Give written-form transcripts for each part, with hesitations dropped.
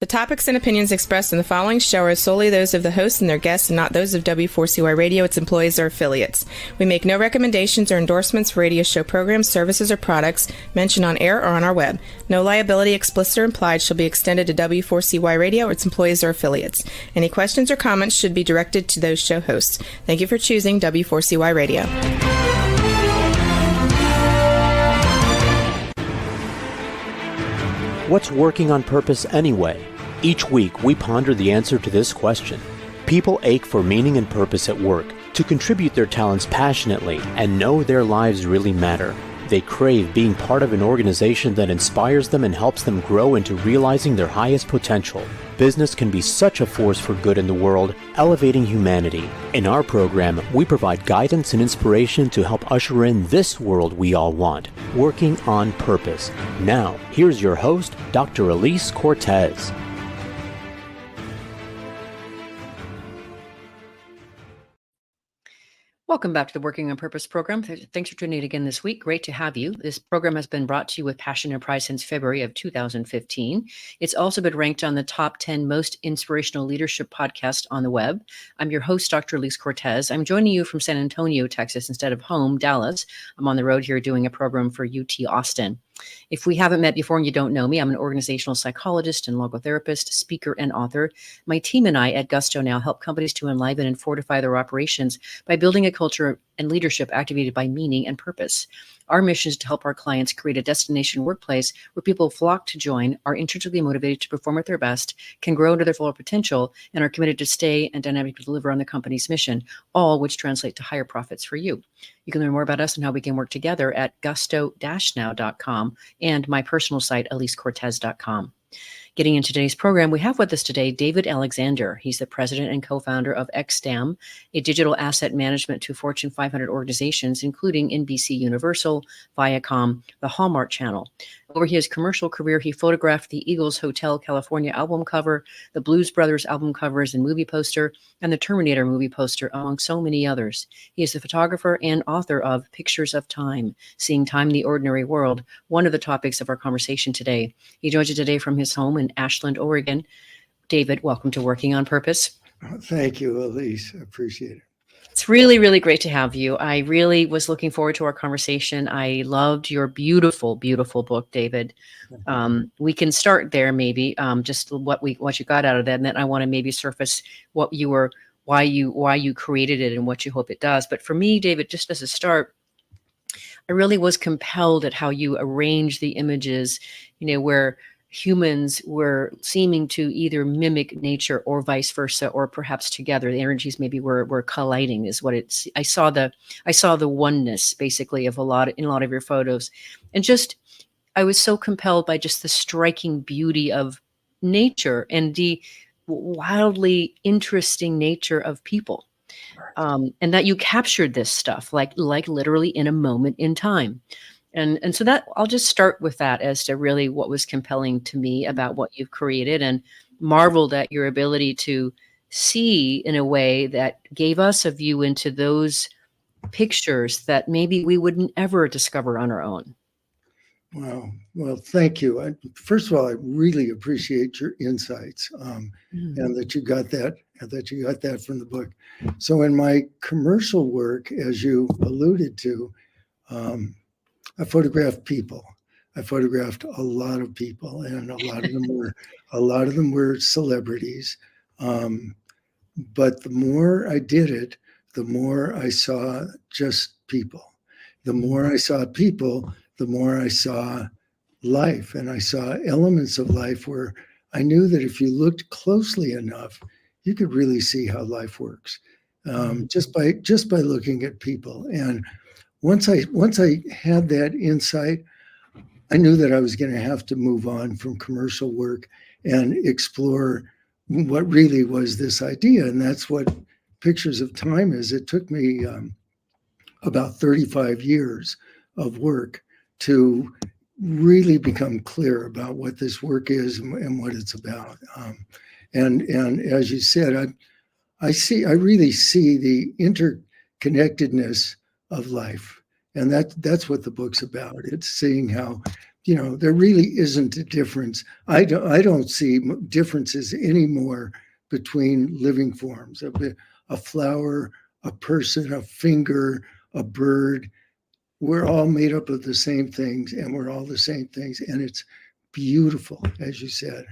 topics and opinions expressed in the following show are solely those of the host and their guests and not those of W4CY Radio, its employees, or affiliates. We make no recommendations or endorsements for radio show programs, services, or products mentioned on air or on our web. No liability, explicit or implied, shall be extended to W4CY Radio or its employees or affiliates. Any questions or comments should be directed to those show hosts. Thank you for choosing W4CY Radio. What's working on purpose anyway? Each week, we ponder the answer to this question. People ache for meaning and purpose at work, to contribute their talents passionately and know their lives really matter. They crave being part of an organization that inspires them and helps them grow into realizing their highest potential. Business can be such a force for good in the world, elevating humanity. In our program, we provide guidance and inspiration to help usher in this world we all want, working on purpose. Now, here's your host, Dr. Elise Cortez. Welcome back to the Working on Purpose program. Thanks for tuning in again this week. Great to have you. This program has been brought to you with passion and pride since February of 2015. It's also been ranked on the top 10 most inspirational leadership podcasts on the web. I'm your host, Dr. Elise Cortez. I'm joining you from San Antonio, Texas, instead of home, Dallas. I'm on the road here doing a program for UT Austin. If we haven't met before and you don't know me, I'm an organizational psychologist and logotherapist, speaker, and author. My team and I at Gusto now help companies to enliven and fortify their operations by building a culture and leadership activated by meaning and purpose. Our mission is to help our clients create a destination workplace where people flock to join, are intrinsically motivated to perform at their best, can grow to their full potential, and are committed to stay and dynamically deliver on the company's mission, all which translate to higher profits for you. You can learn more about us and how we can work together at gusto-now.com and my personal site, elisecortez.com. Getting into today's program, we have with us today David Alexander. He's the president and co-founder of XSTAM, a digital asset management to Fortune 500 organizations, including NBC Universal, Viacom, the Hallmark Channel. Over his commercial career, he photographed the Eagles Hotel California album cover, the Blues Brothers album covers and movie poster, and the Terminator movie poster, among so many others. He is the photographer and author of Pictures of Time, Seeing Time in the Ordinary World, one of the topics of our conversation today. He joins us today from his home in Ashland, Oregon. David, welcome to Working on Purpose. Thank you, Elise. I appreciate it. It's really, really great to have you. I really was looking forward to our conversation. I loved your beautiful, beautiful book, David. We can start there, maybe just what you got out of that, and then I want to maybe surface what you were, why you created it, and what you hope it does. But for me, David, just as a start, I really was compelled at how you arranged the images, where humans were seeming to either mimic nature or vice versa, or perhaps together. The energies maybe were colliding is what it's. I saw the oneness basically of in a lot of your photos. And just, I was so compelled by just the striking beauty of nature and the wildly interesting nature of people. And that you captured this stuff like literally in a moment in time. And so that I'll just start with that as to really what was compelling to me about what you've created, and marveled at your ability to see in a way that gave us a view into those pictures that maybe we wouldn't ever discover on our own. Wow. Well, thank you. First of all, I really appreciate your insights and that you got that from the book. So in my commercial work, as you alluded to, I photographed people. I photographed a lot of people, and a lot of them were celebrities. But the more I did it, the more I saw just people. The more I saw people, the more I saw life, and I saw elements of life where I knew that if you looked closely enough, you could really see how life works, just by looking at people. And once I had that insight, I knew that I was going to have to move on from commercial work and explore what really was this idea. And that's what Pictures of Time is. It took me about 35 years of work to really become clear about what this work is and what it's about. And as you said, I really see the interconnectedness of life. And that's what the book's about. It's seeing how, there really isn't a difference. I don't see differences anymore between living forms. A flower, a person, a finger, a bird. We're all made up of the same things, and we're all the same things, and it's beautiful, as you said.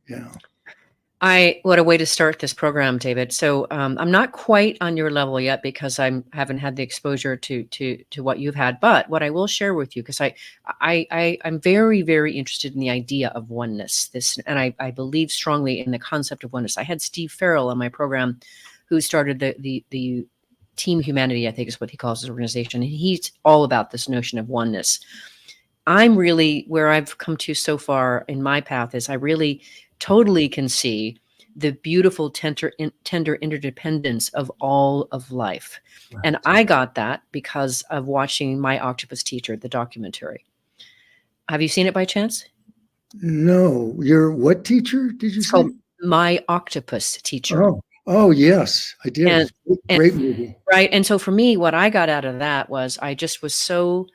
Yeah. What a way to start this program, David. So I'm not quite on your level yet because I haven't had the exposure to what you've had. But what I will share with you, because I'm very, very interested in the idea of oneness. And I believe strongly in the concept of oneness. I had Steve Farrell on my program, who started the Team Humanity, I think is what he calls his organization, and he's all about this notion of oneness. I'm really, where I've come to so far in my path, is I really totally can see the beautiful tender interdependence of all of life. Right. And I got that because of watching My Octopus Teacher, the documentary. Have you seen it by chance? No. Your what teacher did you say? Called My Octopus Teacher. Oh yes, I did. Great movie. Right. And so for me, what I got out of that was I just was so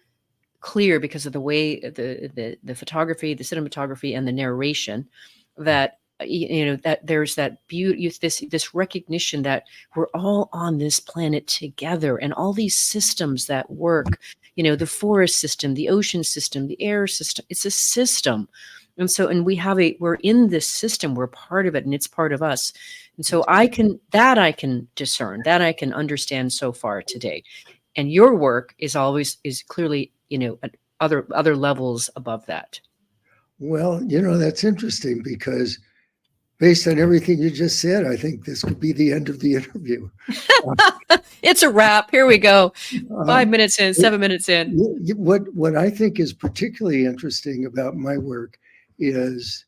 clear, because of the way the photography, the cinematography, and the narration, that that there's that beauty, this recognition that we're all on this planet together, and all these systems that work, the forest system, the ocean system, the air system, it's a system. And so, and we're in this system, we're part of it, and it's part of us. And so I can discern, that I can understand so far today. And your work is clearly, at other levels above that. Well, that's interesting, because based on everything you just said, I think this could be the end of the interview. It's a wrap. Here we go. 5 minutes in, 7 minutes in. What I think is particularly interesting about my work is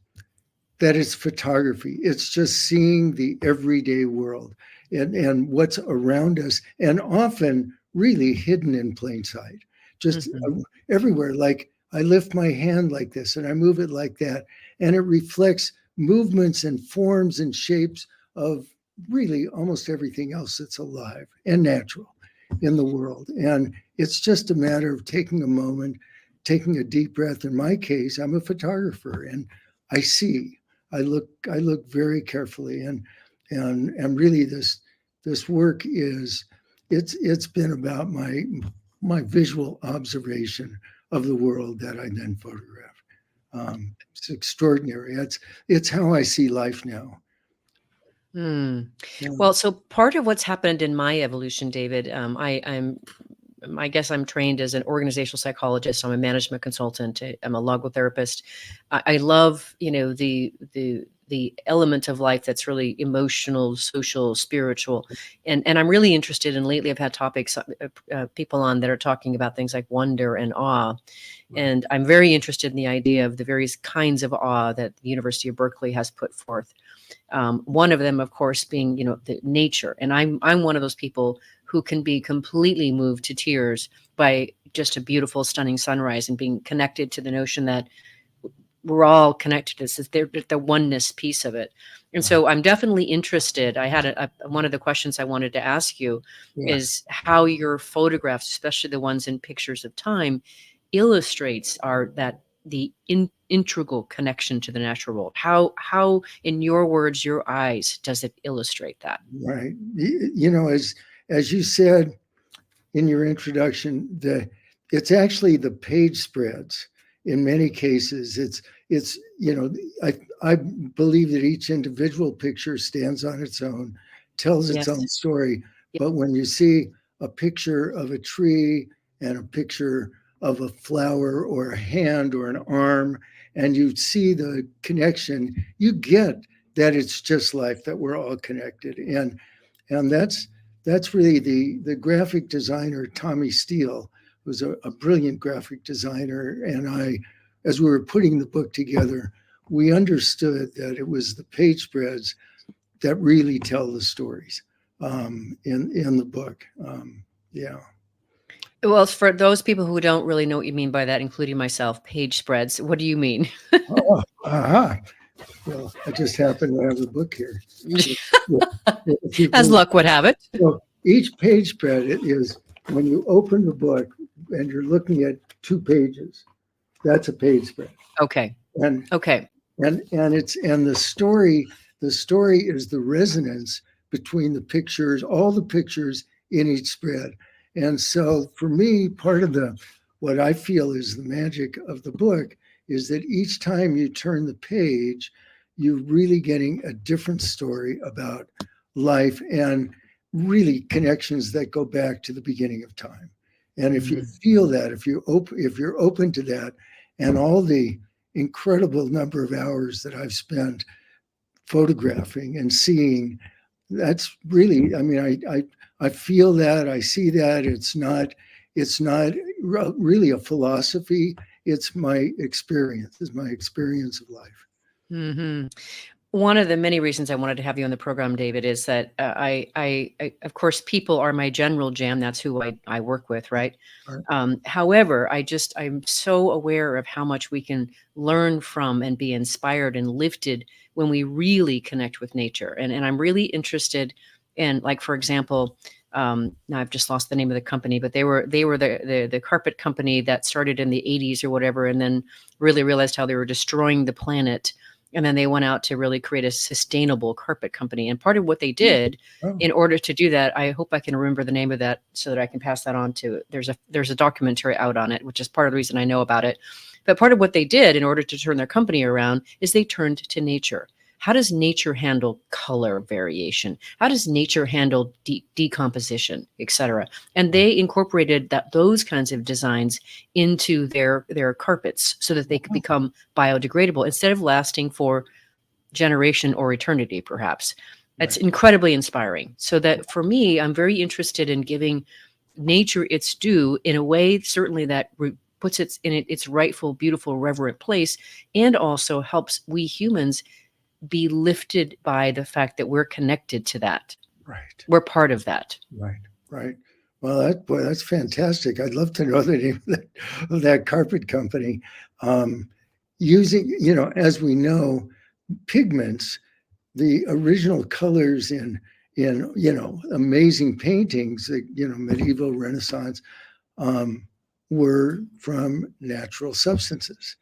that it's photography. It's just seeing the everyday world and what's around us, and often really hidden in plain sight, just everywhere. Like, I lift my hand like this and I move it like that, and it reflects movements and forms and shapes of really almost everything else that's alive and natural in the world. And it's just a matter of taking a moment, taking a deep breath. In my case, I'm a photographer, and I look very carefully, and really this work it's been about my visual observation of the world that I then photograph. It's extraordinary. It's how I see life now. Yeah. Well, so part of what's happened in my evolution, David, I guess I'm trained as an organizational psychologist. I'm a management consultant. I'm a logotherapist. I love, the element of life that's really emotional, social, spiritual. And I'm really interested in, lately I've had people on that are talking about things like wonder and awe. And I'm very interested in the idea of the various kinds of awe that the University of Berkeley has put forth. One of them, of course, being, the nature. And I'm one of those people who can be completely moved to tears by just a beautiful, stunning sunrise, and being connected to the notion that we're all connected. This is the oneness piece of it. And so I'm definitely interested. I had one of the questions I wanted to ask you is how your photographs, especially the ones in Pictures of Time, illustrates the integral connection to the natural world. How, in your words, your eyes, does it illustrate that? Right. As you said in your introduction, it's actually the page spreads. In many cases, it's I believe that each individual picture stands on its own, tells its own story. But when you see a picture of a tree and a picture of a flower or a hand or an arm, and you see the connection, you get that it's just life, that we're all connected. And that's really the graphic designer, Tommy Steele, who's a brilliant graphic designer. And as we were putting the book together, we understood that it was the page spreads that really tell the stories in the book. Well, for those people who don't really know what you mean by that, including myself, page spreads, what do you mean? Well, I just happen to have the book here. As luck would have it. So each page spread is when you open the book and you're looking at 2 pages, That's a page spread. Okay. And Okay. and the story is the resonance between the pictures, all the pictures in each spread. And so for me, part of what I feel is the magic of the book is that each time you turn the page, you're really getting a different story about life and really connections that go back to the beginning of time. And if you feel that, if you're open to that, and all the incredible number of hours that I've spent photographing and seeing, that's really, I mean, I feel that, I see that. It's not really a philosophy. It's my experience. It's my experience of life. Mm-hmm. One of the many reasons I wanted to have you on the program, David, is that I of course, people are my general jam. That's who I work with, right? Right. However, I'm so aware of how much we can learn from and be inspired and lifted when we really connect with nature. And I'm really interested in, like, for example, now I've just lost the name of the company, but they were the carpet company that started in the 80s or whatever, and then really realized how they were destroying the planet. And then they went out to really create a sustainable carpet company. And part of what they did in order to do that, I hope I can remember the name of that so that I can pass that on to, there's a documentary out on it, which is part of the reason I know about it. But part of what they did in order to turn their company around is they turned to nature. How does nature handle color variation? How does nature handle decomposition, et cetera? And they incorporated those kinds of designs into their carpets so that they could become biodegradable instead of lasting for generation or eternity, perhaps. It's incredibly inspiring. So that for me, I'm very interested in giving nature its due in a way, certainly that puts it in its rightful, beautiful, reverent place, and also helps we humans be lifted by the fact that we're connected to that. Right. We're part of that. Right. Well, that's fantastic. I'd love to know the name of that carpet company. Using, as we know, pigments, the original colors in amazing paintings, medieval Renaissance, were from natural substances.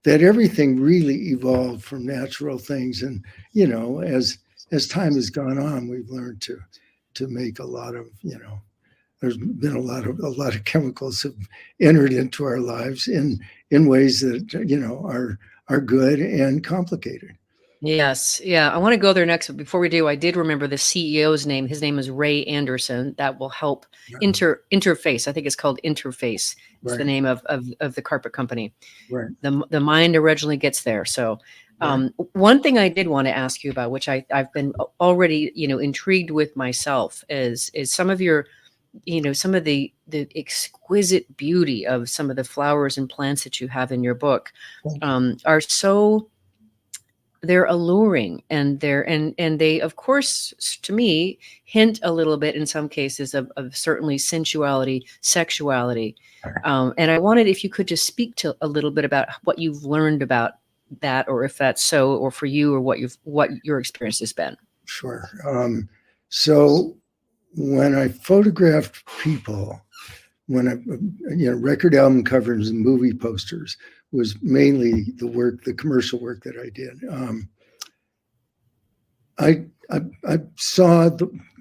That everything really evolved from natural things, and as time has gone on, we've learned to make a lot of there's been a lot of chemicals have entered into our lives in ways that are good and complicated. Yes. Yeah. I want to go there next. But before we do, I did remember the CEO's name. His name is Ray Anderson. That will help interface. I think it's called Interface. It's the name of the carpet company. Right. The mind originally gets there. So one thing I did want to ask you about, which I've been already, intrigued with myself, is some of your, some of the exquisite beauty of some of the flowers and plants that you have in your book are so, they're alluring, and they, of course, to me, hint a little bit in some cases of certainly sensuality, sexuality. And I wanted, if you could just speak to a little bit about what you've learned about that, or if that's so, or for you, or what your experience has been. Sure. So when I photographed people, when record album covers and movie posters was mainly the commercial work that I did. I saw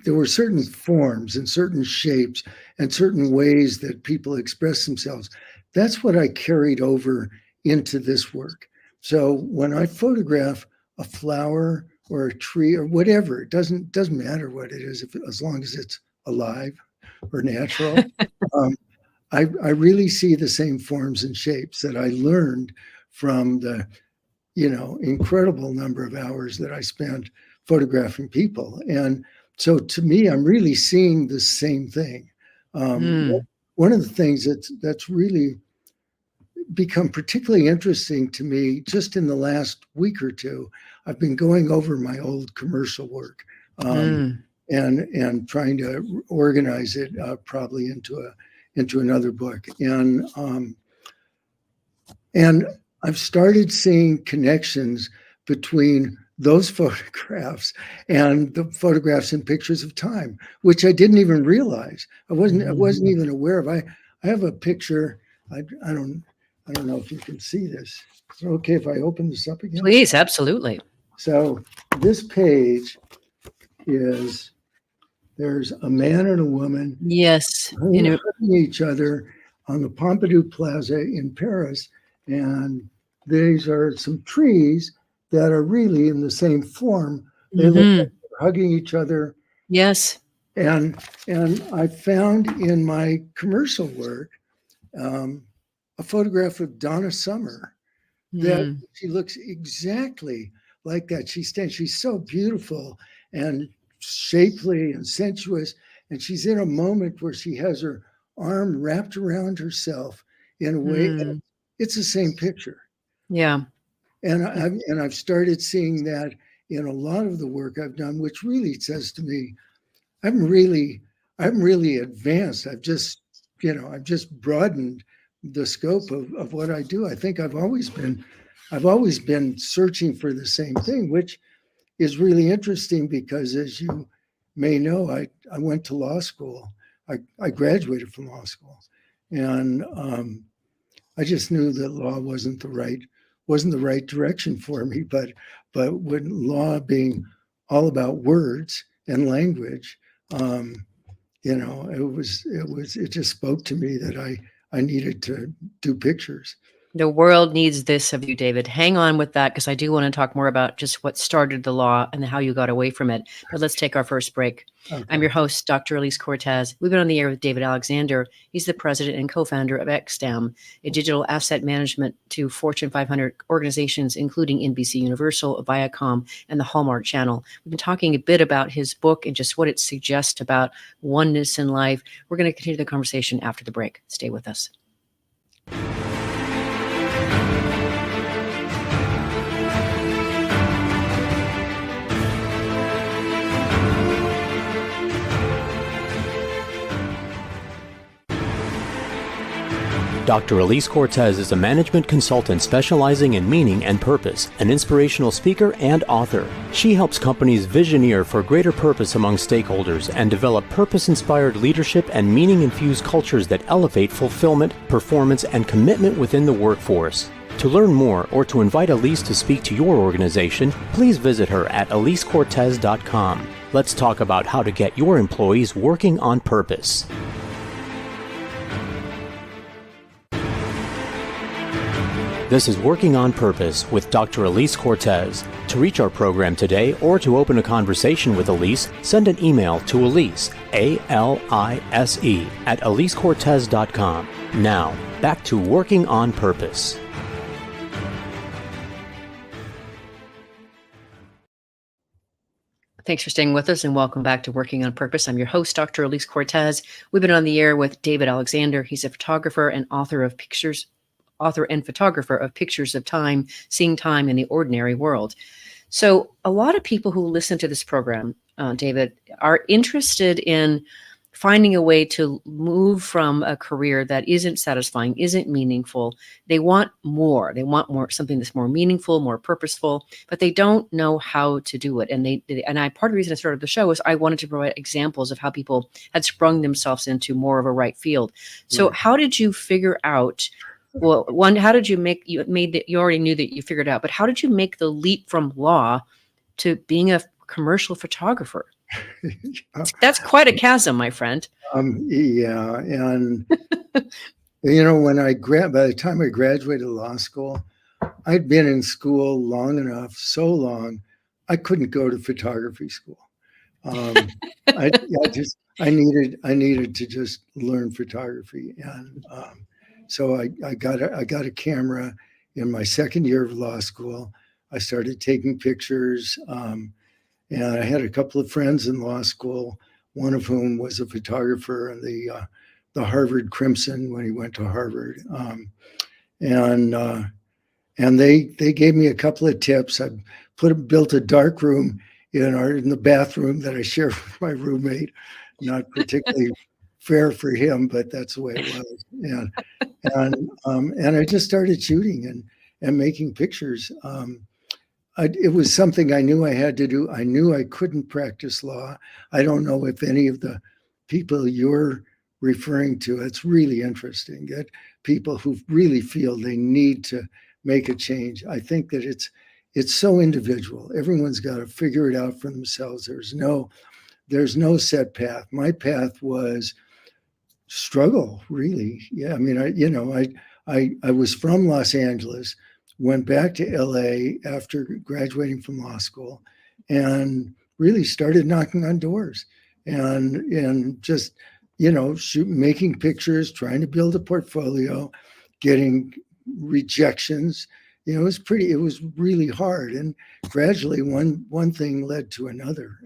there were certain forms and certain shapes and certain ways that people express themselves. That's what I carried over into this work. So when I photograph a flower or a tree or whatever, it doesn't matter what it is, as long as it's alive or natural. I really see the same forms and shapes that I learned from the, incredible number of hours that I spent photographing people. And so to me, I'm really seeing the same thing. One of the things that's really become particularly interesting to me just in the last week or two, I've been going over my old commercial work and trying to organize it probably into another book. And I've started seeing connections between those photographs and the photographs and pictures of time, which I didn't even realize. I wasn't even aware of. I have a picture. I don't I don't know if you can see this. Is it okay if I open this up again? Please, absolutely. So this page is, there's a man and a woman Yes. hugging each other on the Pompidou Plaza in Paris. And these are some trees that are really in the same form. They look like they're hugging each other. Yes. And I found in my commercial work a photograph of Donna Summer that she looks exactly like that. She's so beautiful and shapely and sensuous, and she's in a moment where she has her arm wrapped around herself in a way. And it's the same picture. Yeah. And I've started seeing that in a lot of the work I've done, which really says to me, I'm really advanced. I've just broadened the scope of what I do. I think I've always been searching for the same thing, which is really interesting because, as you may know, I went to law school. I graduated from law school, and I just knew that law wasn't the right direction for me. But when law being all about words and language, it just spoke to me that I needed to do pictures. The world needs this of you, David. Hang on with that, because I do want to talk more about just what started the law and how you got away from it. But let's take our first break. Okay. I'm your host, Dr. Elise Cortez. We've been on the air with David Alexander. He's the president and co-founder of XSTAM, a digital asset management to Fortune 500 organizations, including NBC Universal, Viacom, and the Hallmark Channel. We've been talking a bit about his book and just what it suggests about oneness in life. We're going to continue the conversation after the break. Stay with us. Dr. Elise Cortez is a management consultant specializing in meaning and purpose, an inspirational speaker and author. She helps companies visioneer for greater purpose among stakeholders and develop purpose-inspired leadership and meaning-infused cultures that elevate fulfillment, performance, and commitment within the workforce. To learn more or to invite Elise to speak to your organization, please visit her at elisecortez.com. Let's talk about how to get your employees working on purpose. This is Working on Purpose with Dr. Elise Cortez. To reach our program today or to open a conversation with Elise, send an email to Elise, A-L-I-S-E, at elisecortez.com. Now, back to Working on Purpose. Thanks for staying with us and welcome back to Working on Purpose. I'm your host, Dr. Elise Cortez. We've been on the air with David Alexander. He's a photographer and author and photographer of Pictures of Time, Seeing Time in the Ordinary World. So a lot of people who listen to this program, David, are interested in finding a way to move from a career that isn't satisfying, isn't meaningful. They want more. They want more, something that's more meaningful, more purposeful, but they don't know how to do it. And part of the reason I started the show is I wanted to provide examples of how people had sprung themselves into more of a right field. So how did you figure out? Well, one, how did you you already knew that you figured out, but how did you make the leap from law to being a commercial photographer? That's quite a chasm, my friend. Yeah. And, by the time I graduated law school, I'd been in school long enough, so long, I couldn't go to photography school. I needed to just learn photography. And, so I got a camera in my second year of law school. I started taking pictures, and I had a couple of friends in law school, one of whom was a photographer in the Harvard Crimson when he went to Harvard, and they gave me a couple of tips. I built a dark room in the bathroom that I shared with my roommate, not particularly fair for him, but that's the way it was. And I just started shooting and making pictures. It was something I knew I had to do. I knew I couldn't practice law. I don't know if any of the people you're referring to, it's really interesting. people who really feel they need to make a change. I think that it's so individual. Everyone's got to figure it out for themselves. There's no set path. My path was struggle, really. Yeah, I mean, I was from Los Angeles, went back to LA after graduating from law school, and really started knocking on doors and just making pictures, trying to build a portfolio, getting rejections. It was really hard, and gradually one thing led to another.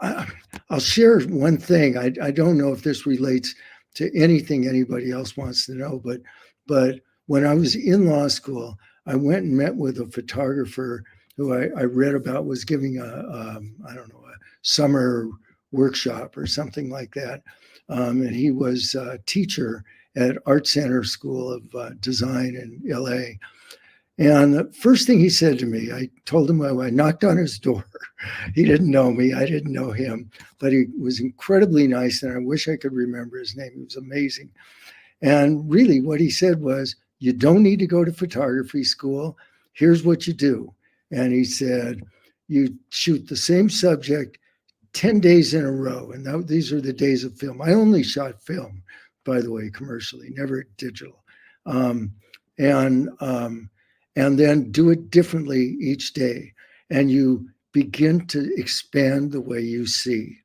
I'll share one thing. I don't know if this relates to anything anybody else wants to know, but when I was in law school, I went and met with a photographer who I read about was giving a summer workshop or something like that, and he was a teacher at Art Center School of Design in LA. And the first thing he said to me, I told him I knocked on his door. He didn't know me. I didn't know him, but he was incredibly nice. And I wish I could remember his name. He was amazing. And really what he said was, you don't need to go to photography school. Here's what you do. And he said, you shoot the same subject 10 days in a row. And these are the days of film. I only shot film, by the way, commercially, never digital. And then do it differently each day. And you begin to expand the way you see.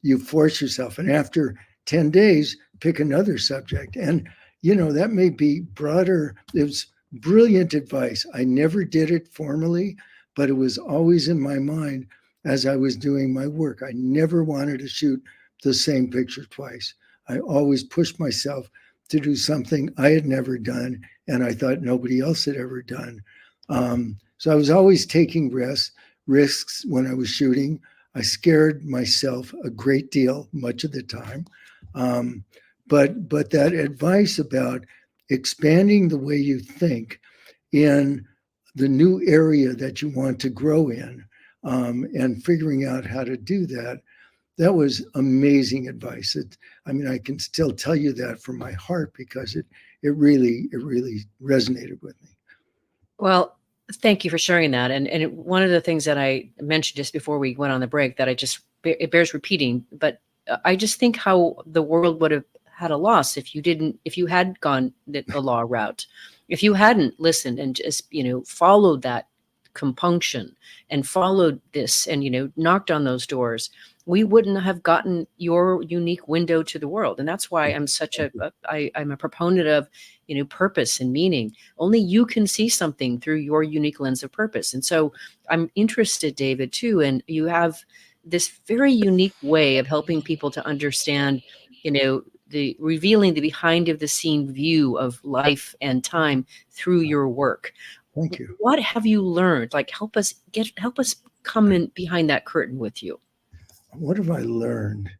You force yourself. And after 10 days, pick another subject. And, that may be broader. It was brilliant advice. I never did it formally, but it was always in my mind as I was doing my work. I never wanted to shoot the same picture twice. I always pushed myself to do something I had never done and I thought nobody else had ever done. So I was always taking risks when I was shooting. I scared myself a great deal, much of the time. But that advice about expanding the way you think in the new area that you want to grow in, and figuring out how to do that, that was amazing advice. I can still tell you that from my heart because it really resonated with me. Well, thank you for sharing that. And one of the things that I mentioned just before we went on the break that it bears repeating, but I just think how the world would have had a loss if you had gone the law route, if you hadn't listened and just, followed that compunction and followed this and, knocked on those doors, we wouldn't have gotten your unique window to the world. And that's why I'm I'm a proponent of, purpose and meaning. Only you can see something through your unique lens of purpose. And so I'm interested, David, too, and you have this very unique way of helping people to understand, the revealing the behind of the scene view of life and time through your work. Thank you. What have you learned? Like, help us come in behind that curtain with you. What have I learned?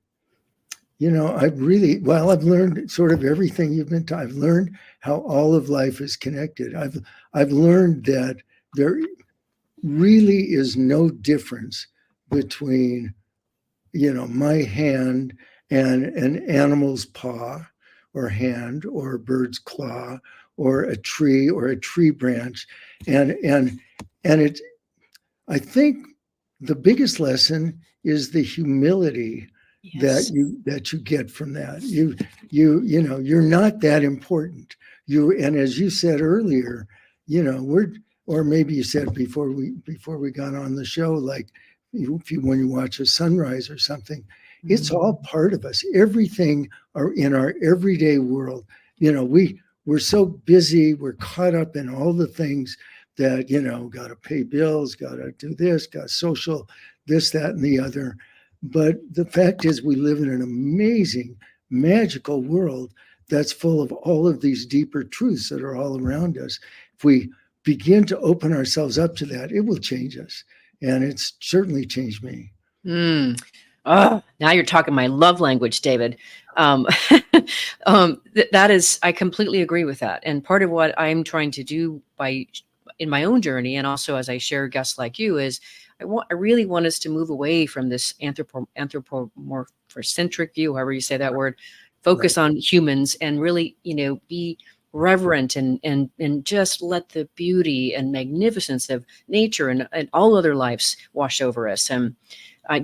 I've learned sort of everything you've been taught. I've learned how all of life is connected. I've learned that there really is no difference between, my hand and an animal's paw or hand or a bird's claw or a tree branch. And I think the biggest lesson is the humility Yes. that you get from that. You're not that important. And as you said earlier, or maybe you said before we got on the show, like when you watch a sunrise or something, it's all part of us. Everything in our everyday world. We're so busy, we're caught up in all the things that, got to pay bills, got to do this, got social, this, that, and the other. But the fact is we live in an amazing, magical world that's full of all of these deeper truths that are all around us. If we begin to open ourselves up to that, it will change us. And it's certainly changed me. Oh, now you're talking my love language, David. That is, I completely agree with that. And part of what I'm trying to do in my own journey, and also as I share guests like you, is I really want us to move away from this anthropomorphocentric view, however you say that word, focus on humans and really, be reverent and just let the beauty and magnificence of nature and all other lives wash over us. And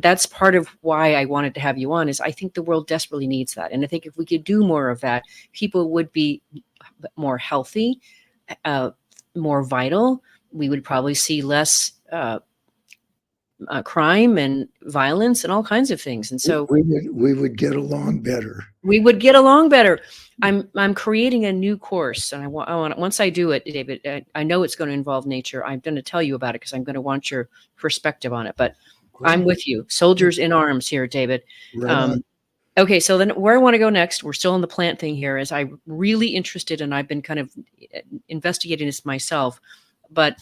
that's part of why I wanted to have you on, is I think the world desperately needs that. And I think if we could do more of that, people would be more healthy, more vital. We would probably see less crime and violence and all kinds of things. And so we would get along better. We would get along better. I'm creating a new course, and I want once I do it, David, I know it's going to involve nature. I'm going to tell you about it because I'm going to want your perspective on it. But I'm with you, soldiers in arms here, David. Right okay, so then where I want to go next, we're still on the plant thing here, is I'm really interested, and I've been kind of investigating this myself. But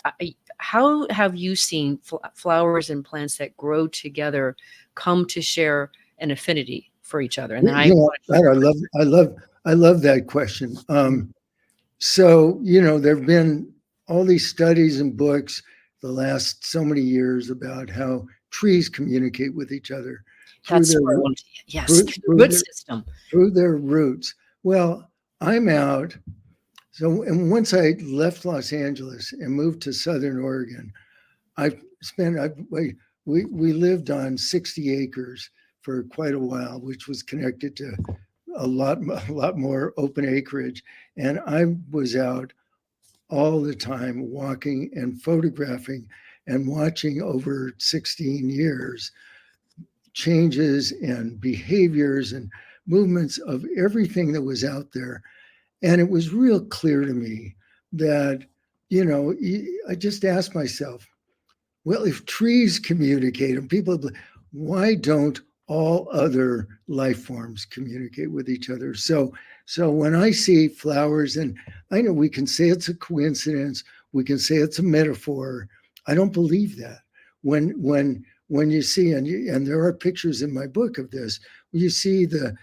how have you seen flowers and plants that grow together come to share an affinity for each other? And then I love that question. So there've been all these studies and books the last so many years about how trees communicate with each other through root system, through their roots. Well, I'm out. So, and once I left Los Angeles and moved to Southern Oregon, we lived on 60 acres for quite a while, which was connected to a lot more open acreage. And I was out all the time walking and photographing and watching over 16 years changes and behaviors and movements of everything that was out there. And it was real clear to me that, I just asked myself, well, if trees communicate and people, why don't all other life forms communicate with each other? So when I see flowers, and I know we can say it's a coincidence, we can say it's a metaphor. I don't believe that. When you see, and there are pictures in my book of this, you see the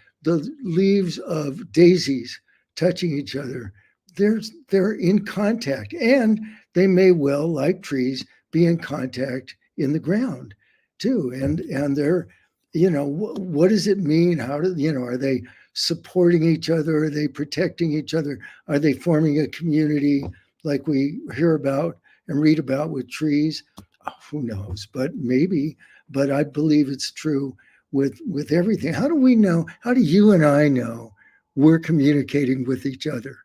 leaves of daisies touching each other. They're in contact, and they may well, like trees, be in contact in the ground too. And they're, what does it mean? How do, are they supporting each other? Are they protecting each other? Are they forming a community like we hear about and read about with trees? Oh, who knows, but maybe, but I believe it's true with everything. How do we know? How do you and I know we're communicating with each other?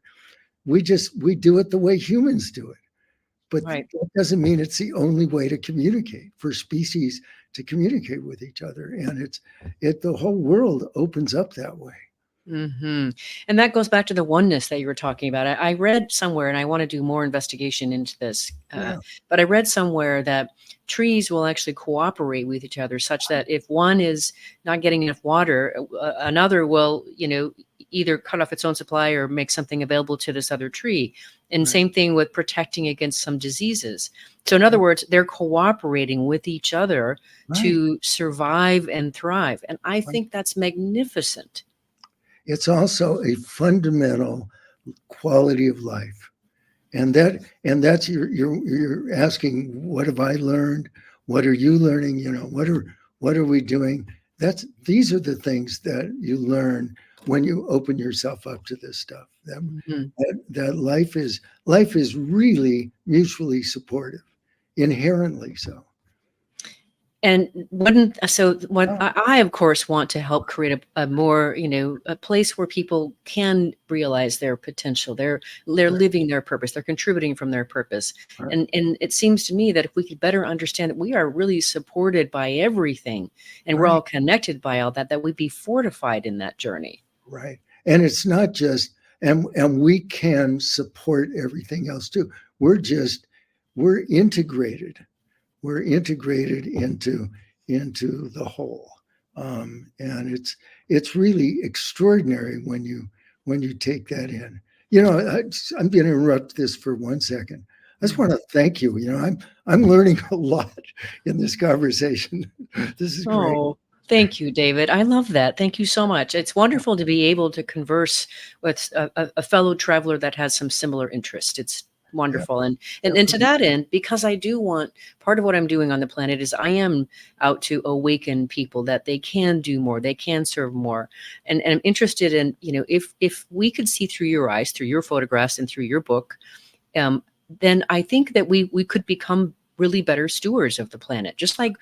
We do it the way humans do it. But right. That doesn't mean it's the only way to communicate, for species to communicate with each other. And the whole world opens up that way. Mm-hmm. And that goes back to the oneness that you were talking about. I read somewhere, and I want to do more investigation into this, but I read somewhere that trees will actually cooperate with each other, such that if one is not getting enough water, another will, either cut off its own supply or make something available to this other tree. And same thing with protecting against some diseases. So in other words, they're cooperating with each other to survive and thrive. And I think that's magnificent. It's also a fundamental quality of life. And that's you're asking, what have I learned? What are you learning? What are we doing? These are the things that you learn when you open yourself up to this stuff. That life is really mutually supportive, inherently so. And I, of course, want to help create a more, a place where people can realize their potential. They're living their purpose. They're contributing from their purpose. And it seems to me that if we could better understand that we are really supported by everything, and we're all connected by all that we'd be fortified in that journey. Right. And it's not just, and we can support everything else too. We're integrated. We're integrated into the whole, and it's really extraordinary when you take that in. I'm going to interrupt this for 1 second. I just want to thank you. I'm learning a lot in this conversation. This is great. Oh, thank you, David. I love that. Thank you so much. It's wonderful to be able to converse with a fellow traveler that has some similar interest. It's Wonderful. And to that end, because I do want, part of what I'm doing on the planet is I am out to awaken people that they can do more, they can serve more. And I'm interested in, if we could see through your eyes, through your photographs and through your book, then I think that we could become really better stewards of the planet. Just like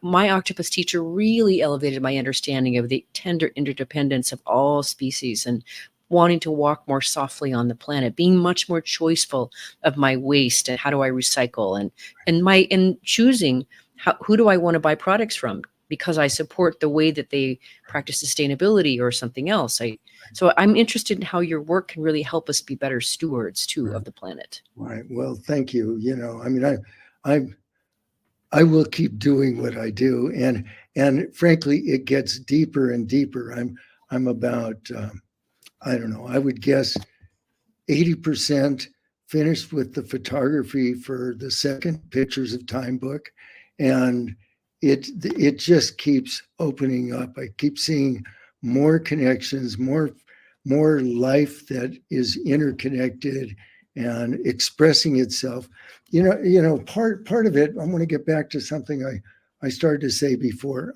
my octopus teacher really elevated my understanding of the tender interdependence of all species and wanting to walk more softly on the planet, being much more choiceful of my waste and how do I recycle and choosing who do I want to buy products from, because I support the way that they practice sustainability or something else. So I'm interested in how your work can really help us be better stewards too of the planet. Right. Well, thank you. I will keep doing what I do, and frankly, it gets deeper and deeper. I'm about I don't know. I would guess 80% finished with the photography for the second Pictures of Time book, and it just keeps opening up. I keep seeing more connections, more life that is interconnected and expressing itself. Part of it. I want to get back to something I started to say before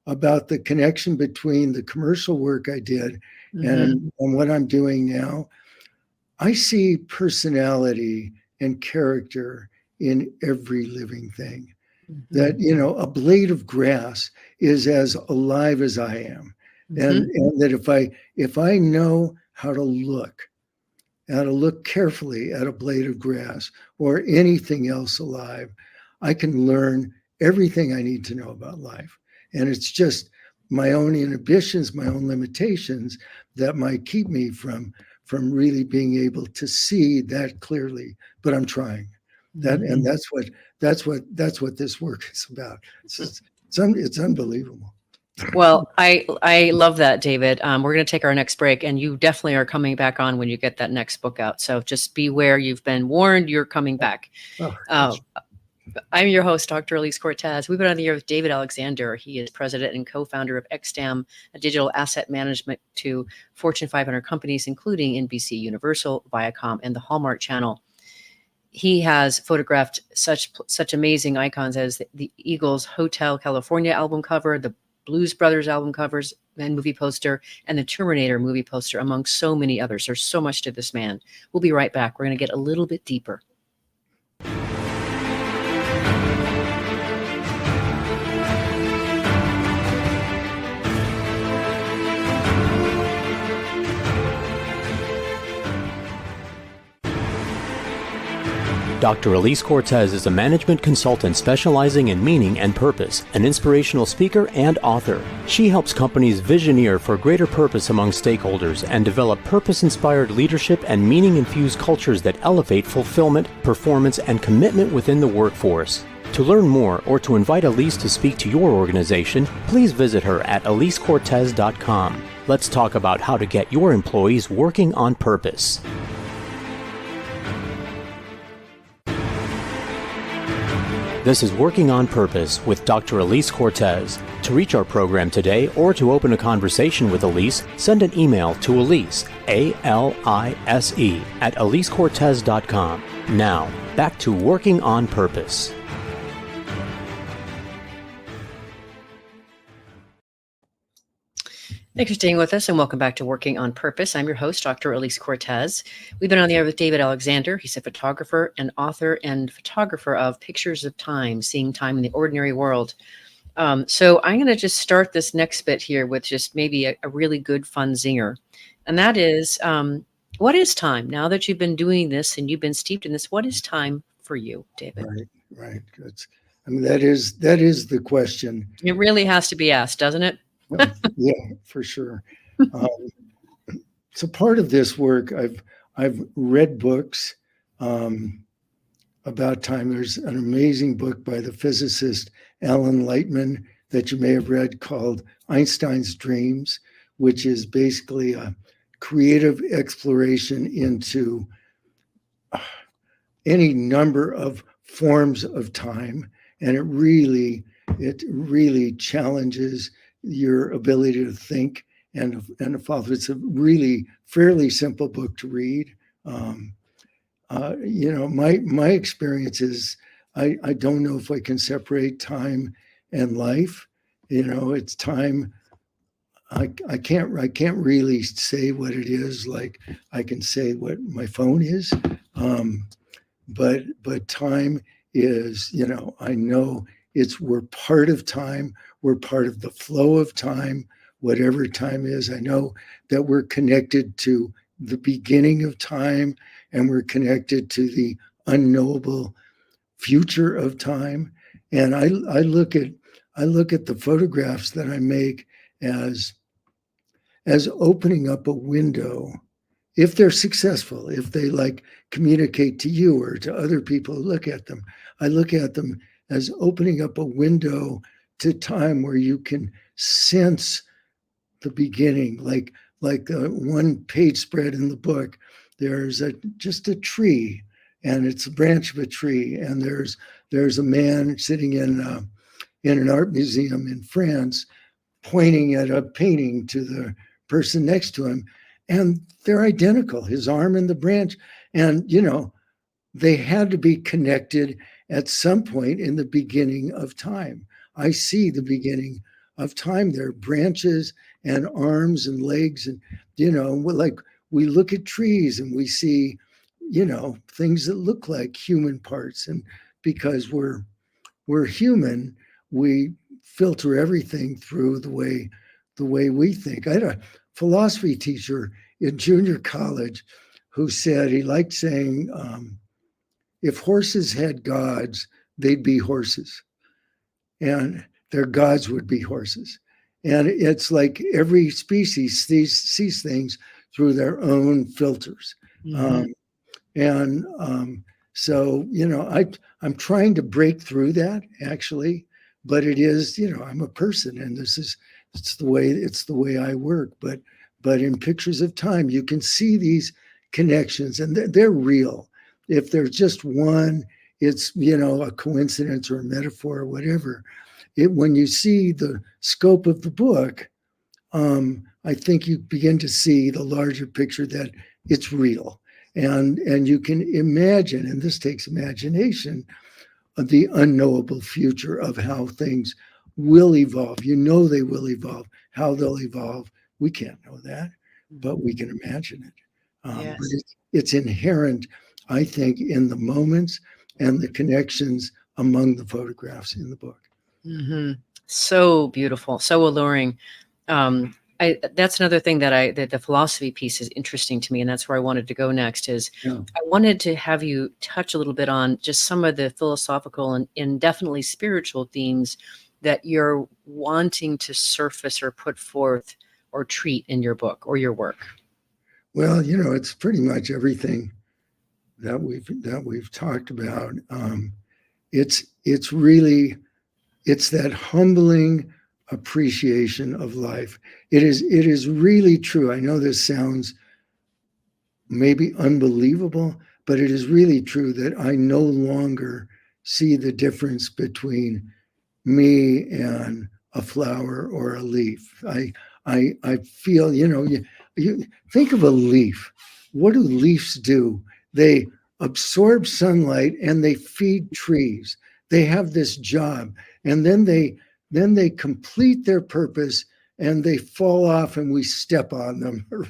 about the connection between the commercial work I did and what I'm doing now. I see personality and character in every living thing. That, a blade of grass is as alive as I am. And that if I know how to look carefully at a blade of grass or anything else alive, I can learn everything I need to know about life. And it's just my own inhibitions, my own limitations that might keep me from really being able to see that clearly. But I'm trying that, and that's what this work is about. It's unbelievable. Well, I love that, David. We're going to take our next break, and you definitely are coming back on when you get that next book out. So just beware. You've been warned. You're coming back. I'm your host, Dr. Elise Cortez. We've been on the air with David Alexander. He is president and co-founder of XDAM, a digital asset management to Fortune 500 companies, including NBC Universal, Viacom, and the Hallmark Channel. He has photographed such amazing icons as the Eagles Hotel California album cover, the Blues Brothers album covers and movie poster, and the Terminator movie poster, among so many others. There's so much to this man. We'll be right back. We're going to get a little bit deeper. Dr. Elise Cortez is a management consultant specializing in meaning and purpose, an inspirational speaker and author. She helps companies visioneer for greater purpose among stakeholders and develop purpose-inspired leadership and meaning-infused cultures that elevate fulfillment, performance, and commitment within the workforce. To learn more or to invite Elise to speak to your organization, please visit her at elisecortez.com. Let's talk about how to get your employees working on purpose. This is Working on Purpose with Dr. Elise Cortez. To reach our program today or to open a conversation with Elise, send an email to Elise, A-L-I-S-E, at elisecortez.com. Now, back to Working on Purpose. Thanks for staying with us, and welcome back to Working on Purpose. I'm your host, Dr. Elise Cortez. We've been on the air with David Alexander. He's a photographer and author and photographer of Pictures of Time, Seeing Time in the Ordinary World. So I'm going to just start this next bit here with just maybe a really good, fun zinger. And that is, what is time? Now that you've been doing this and you've been steeped in this, what is time for you, David? Right. That is the question. It really has to be asked, doesn't it? Yeah, for sure. So part of this work, I've read books about time. There's an amazing book by the physicist Alan Lightman that you may have read called Einstein's Dreams, which is basically a creative exploration into any number of forms of time, and it really challenges your ability to think and to follow. It's a really fairly simple book to read. my experience is I don't know if I can separate time and life. It's time. I can't really say what it is. Like I can say what my phone is, but time is, I know we're part of time. We're part of the flow of time, whatever time is. I know that we're connected to the beginning of time, and we're connected to the unknowable future of time. And I look at the photographs that I make as opening up a window. If they're successful, if they like communicate to you or to other people who look at them, I look at them as opening up a window to time where you can sense the beginning. Like the one page spread in the book, there's just a tree, and it's a branch of a tree, and there's a man sitting in an art museum in France, pointing at a painting to the person next to him, and they're identical, his arm and the branch. And, they had to be connected at some point in the beginning of time. I see the beginning of time there, branches and arms and legs. And, like we look at trees and we see, things that look like human parts. And because we're human, we filter everything through the way we think. I had a philosophy teacher in junior college who said he liked saying, if horses had gods, they'd be horses, and their gods would be horses. And it's like every species sees things through their own filters. Mm-hmm. So, I'm trying to break through that, actually, but it is, I'm a person, and it's the way I work. But in pictures of time, you can see these connections, and they're real. If there's just one, it's, a coincidence or a metaphor or whatever. When you see the scope of the book, I think you begin to see the larger picture that it's real. And you can imagine, and this takes imagination, of the unknowable future of how things will evolve. They will evolve. How they'll evolve, we can't know that, but we can imagine it. Yes. But it's inherent, I think, in the moments and the connections among the photographs in the book. Mm-hmm. So beautiful, so alluring. That's another thing that the philosophy piece is interesting to me, and that's where I wanted to go next. I wanted to have you touch a little bit on just some of the philosophical and definitely spiritual themes that you're wanting to surface or put forth or treat in your book or your work. Well, it's pretty much everything that we've talked about. It's that humbling appreciation of life. It is really true. I know this sounds maybe unbelievable, but it is really true that I no longer see the difference between me and a flower or a leaf. I feel, you think of a leaf. What do leaves do? They absorb sunlight and they feed trees. They have this job, and then they complete their purpose and they fall off and we step on them, or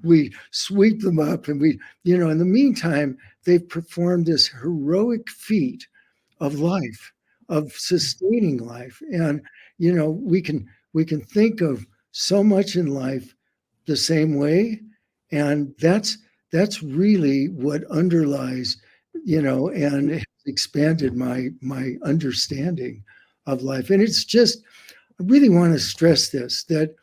we sweep them up, and in the meantime, they've performed this heroic feat of life, of sustaining life. And, we can think of so much in life the same way. And that's really what underlies, and has expanded my understanding of life. And it's just, I really want to stress this, that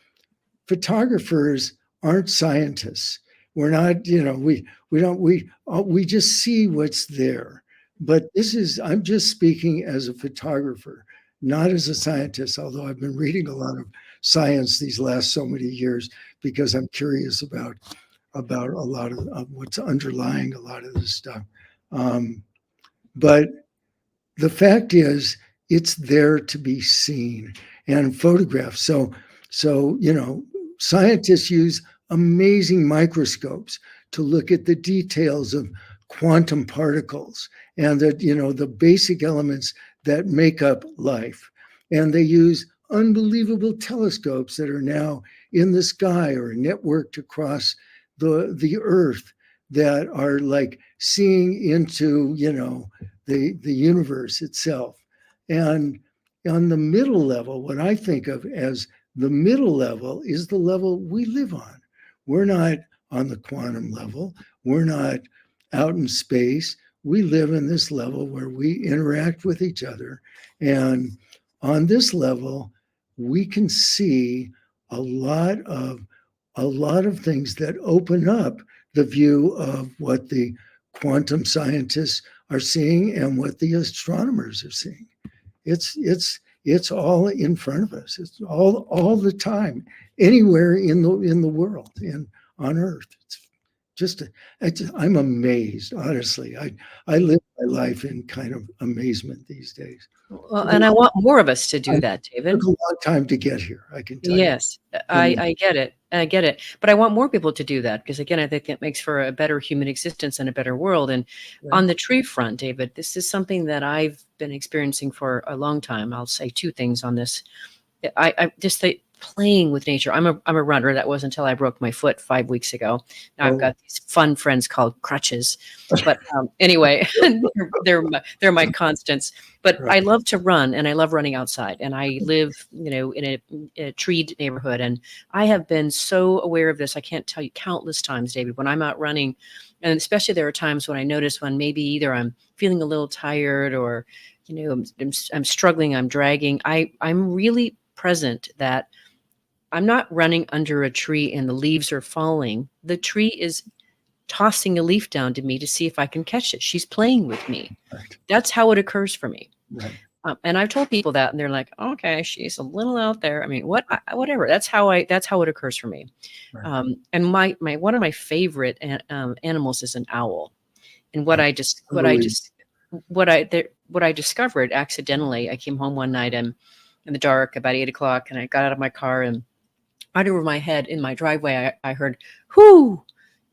photographers aren't scientists. We're not, we just see what's there. But I'm just speaking as a photographer, not as a scientist, although I've been reading a lot of science these last so many years because I'm curious about a lot of what's underlying a lot of this stuff. But the fact is, it's there to be seen and photographed. So scientists use amazing microscopes to look at the details of quantum particles and that, you know, the basic elements that make up life. And they use unbelievable telescopes that are now in the sky or networked across the earth that are like seeing into, you know, the universe itself. And on the middle level, what I think of as the middle level is the level we live on. We're not on the quantum level. We're not out in space. We live in this level where we interact with each other. And on this level, we can see a lot of things that open up the view of what the quantum scientists are seeing and what the astronomers are seeing. It's all in front of us. It's all the time, anywhere in the world and on Earth. I'm amazed, honestly. I live my life in kind of amazement these days. Well, and I want more of us to do that, David. It took a long time to get here, I can tell you. Yes, I get it. I get it. But I want more people to do that because, again, I think it makes for a better human existence and a better world. And on the tree front, David, this is something that I've been experiencing for a long time. I'll say two things on this. I just think playing with nature. I'm a runner. That was until I broke my foot 5 weeks ago. Now I've got these fun friends called crutches. But anyway, they're my constants. But I love to run, and I love running outside. And I live, you know, in a treed neighborhood, and I have been so aware of this. I can't tell you countless times, David, when I'm out running, and especially there are times when I notice when maybe either I'm feeling a little tired or, you know, I'm struggling, I'm dragging. I'm really present that I'm not running under a tree and the leaves are falling. The tree is tossing a leaf down to me to see if I can catch it. She's playing with me. Right. That's how it occurs for me. Right. And I've told people that, and they're like, "Okay, she's a little out there." I mean, whatever. That's how it occurs for me. Right. And my one of my favorite animals is an owl. And what I discovered accidentally, I came home one night and in the dark about 8 o'clock, and I got out of my car, and right over my head in my driveway, I heard, "Whoo!"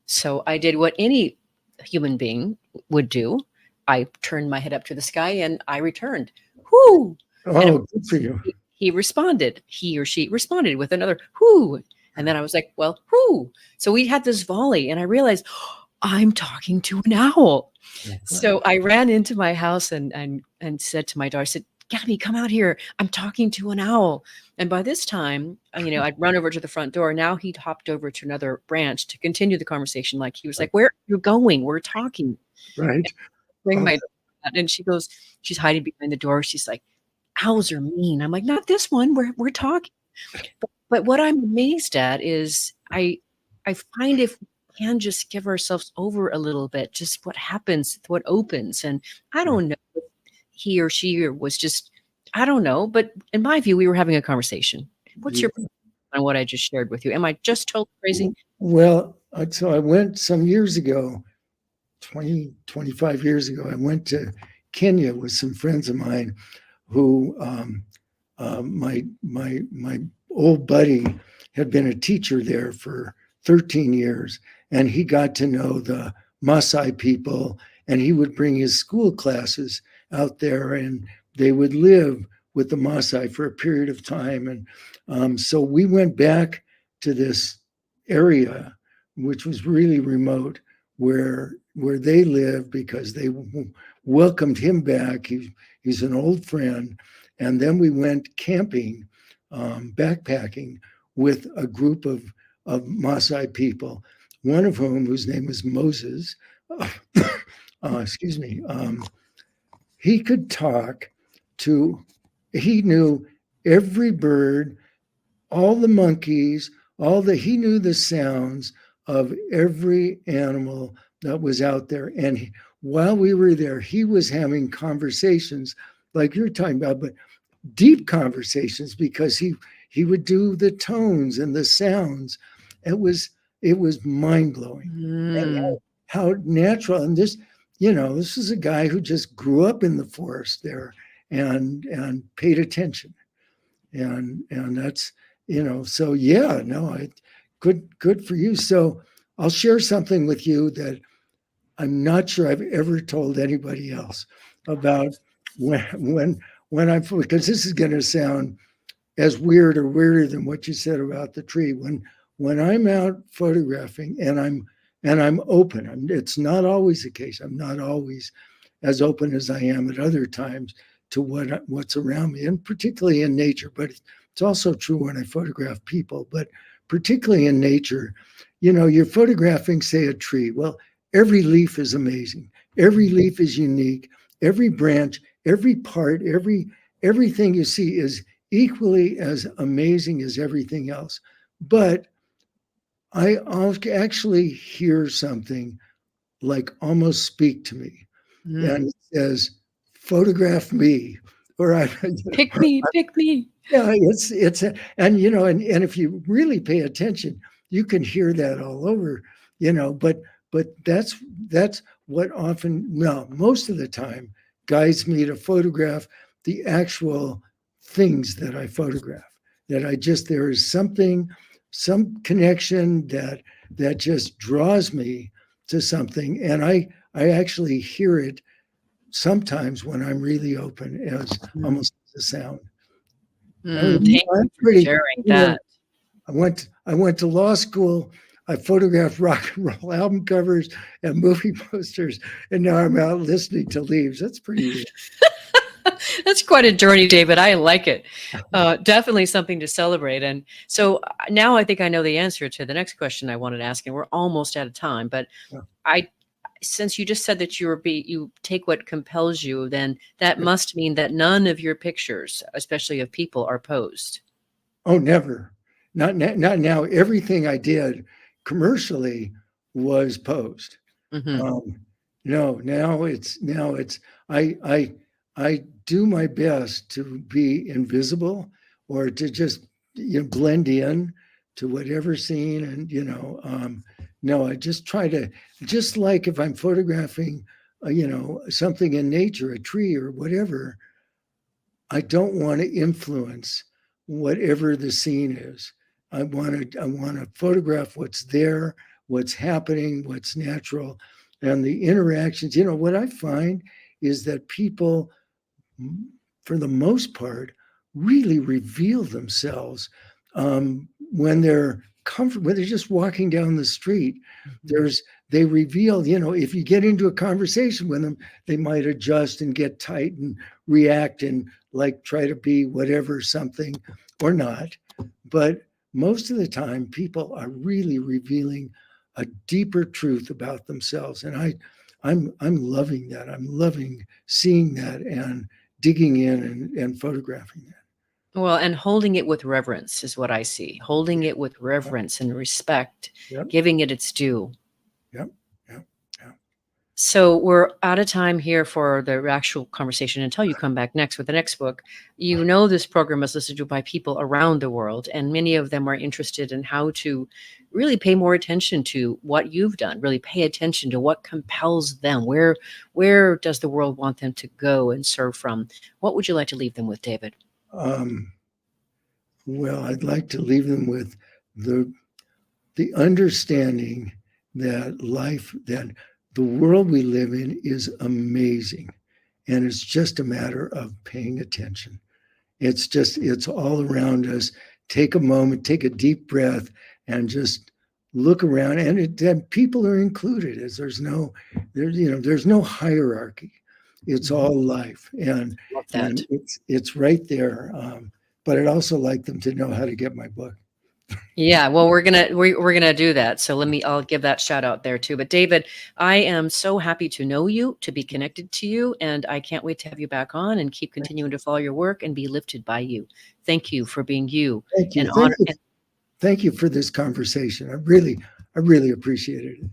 So I did what any human being would do. I turned my head up to the sky and I returned, "Whoo!" Oh, good for you. He or she responded with another "whoo." And then I was like, "Well, whoo." So we had this volley, and I realized, I'm talking to an owl. Right. So I ran into my house and said to my daughter, I said, "Gabby, come out here. I'm talking to an owl." And by this time, you know, I'd run over to the front door. Now he'd hopped over to another branch to continue the conversation. Like he was like, "Where are you going? We're talking." Right. Bring my and she goes, she's hiding behind the door. She's like, "Owls are mean." I'm like, "Not this one. We're talking." But what I'm amazed at is I find if we can just give ourselves over a little bit, just what happens, what opens. And I don't know. He or she was just, I don't know. But in my view, we were having a conversation. What's your opinion on what I just shared with you? Am I just totally crazy? Well, so I went some years ago, 25 years ago, I went to Kenya with some friends of mine who my old buddy had been a teacher there for 13 years, and he got to know the Maasai people, and he would bring his school classes out there, and they would live with the Maasai for a period of time. And so we went back to this area, which was really remote, where they live, because they welcomed him back. He's an old friend. And then we went camping, backpacking with a group of Maasai people, one of whom, whose name was Moses, excuse me, he could talk to, he knew every bird, all the monkeys, he knew the sounds of every animal that was out there. And while we were there, he was having conversations like you're talking about, but deep conversations, because he would do the tones and the sounds. It was mind-blowing. And how natural. And this, you know, this is a guy who just grew up in the forest there and paid attention. And that's, you know, so yeah, no, good for you. So I'll share something with you that I'm not sure I've ever told anybody else about when I'm, because this is going to sound as weird or weirder than what you said about the tree. When I'm out photographing and I'm open, it's not always the case. I'm not always as open as I am at other times to what's around me, and particularly in nature. But it's also true when I photograph people, but particularly in nature. You're photographing, say, a tree. Well, every leaf is amazing. Every leaf is unique. Every branch, every part, everything you see is equally as amazing as everything else. But I'll actually hear something like almost speak to me, and it says, "Photograph me," or I Pick me, pick me. Yeah, and if you really pay attention, you can hear that all over, but that's what often, no, most of the time guides me to photograph the actual things that I photograph. There is some connection that just draws me to something, and I actually hear it sometimes when I'm really open, as almost as a sound. Thank you for sharing that. I went to law school. I photographed rock and roll album covers and movie posters, and now I'm out listening to leaves. That's pretty weird. That's quite a journey, David. I like it. Definitely something to celebrate. And so now I think I know the answer to the next question I wanted to ask, and we're almost out of time. But Yeah. Since you just said that you take what compels you, then that must mean that none of your pictures, especially of people, are posed. Oh, never. Not now. Everything I did commercially was posed. Mm-hmm. No, now it's I do my best to be invisible, or to just blend in to whatever scene, and no, I just try to, just like if I'm photographing something in nature, a tree or whatever, I don't want to influence whatever the scene is. I want to photograph what's there, what's happening, what's natural, and the interactions. What I find is that people, for the most part, really reveal themselves when they're comfortable, when they're just walking down the street. They reveal, if you get into a conversation with them, they might adjust and get tight and react and like try to be whatever something or not. But most of the time, people are really revealing a deeper truth about themselves, and I'm loving that. I'm loving seeing that and digging in and photographing that. Well, and holding it with reverence is what I see. Holding it with reverence and respect, Yep. giving it its due. Yep. So we're out of time here for the actual conversation until you come back next with the next book. This program is listened to by people around the world, and many of them are interested in how to really pay more attention to what you've done, really pay attention to what compels them. Where does the world want them to go and serve from? What would you like to leave them with, David? Well, I'd like to leave them with the understanding that the world we live in is amazing, and it's just a matter of paying attention. It's all around us. Take a moment, take a deep breath, and just look around. And people are included, as there's no hierarchy. It's all life, and it's right there. But I'd also like them to know how to get my book. Yeah, well, we're gonna do that. So I'll give that shout out there too. But David, I am so happy to know you, to be connected to you, and I can't wait to have you back on and keep continuing to follow your work and be lifted by you. Thank you for being you. Thank you. Thank you for this conversation. I really appreciated it.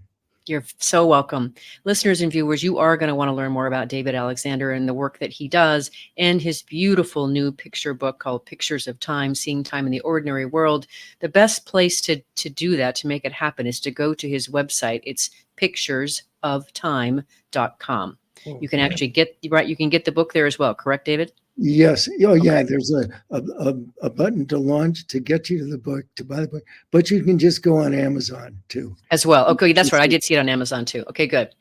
You're so welcome. Listeners and viewers, you are going to want to learn more about David Alexander and the work that he does, and his beautiful new picture book called Pictures of Time, Seeing Time in the Ordinary World. The best place to do that, to make it happen, is to go to his website. It's picturesoftime.com. You can actually get the book there as well, correct, David? Yes. Oh, yeah. There's a button to launch to get you to the book, to buy the book, but you can just go on Amazon too. As well. Okay, that's right. I did see it on Amazon too. Okay, good.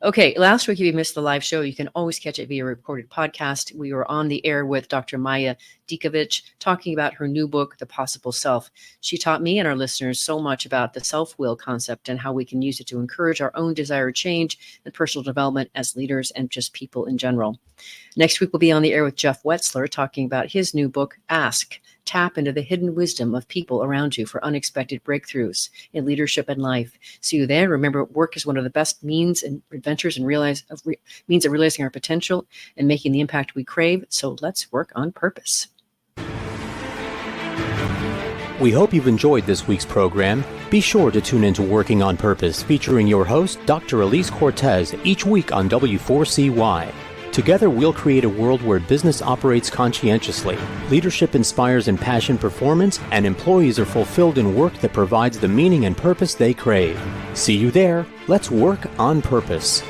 Okay, last week, if you missed the live show, you can always catch it via recorded podcast. We were on the air with Dr. Maya Dikovic talking about her new book, The Possible Self. She taught me and our listeners so much about the self-will concept and how we can use it to encourage our own desired change and personal development as leaders and just people in general. Next week, we'll be on the air with Jeff Wetzler talking about his new book, Ask. Tap into the hidden wisdom of people around you for unexpected breakthroughs in leadership and life. See you there. Remember, work is one of the best means and adventures and means of realizing our potential and making the impact we crave. So let's work on purpose. We hope you've enjoyed this week's program. Be sure to tune into Working on Purpose, featuring your host, Dr. Elise Cortez, each week on W4CY. Together, we'll create a world where business operates conscientiously, leadership inspires impassioned performance, and employees are fulfilled in work that provides the meaning and purpose they crave. See you there. Let's work on purpose.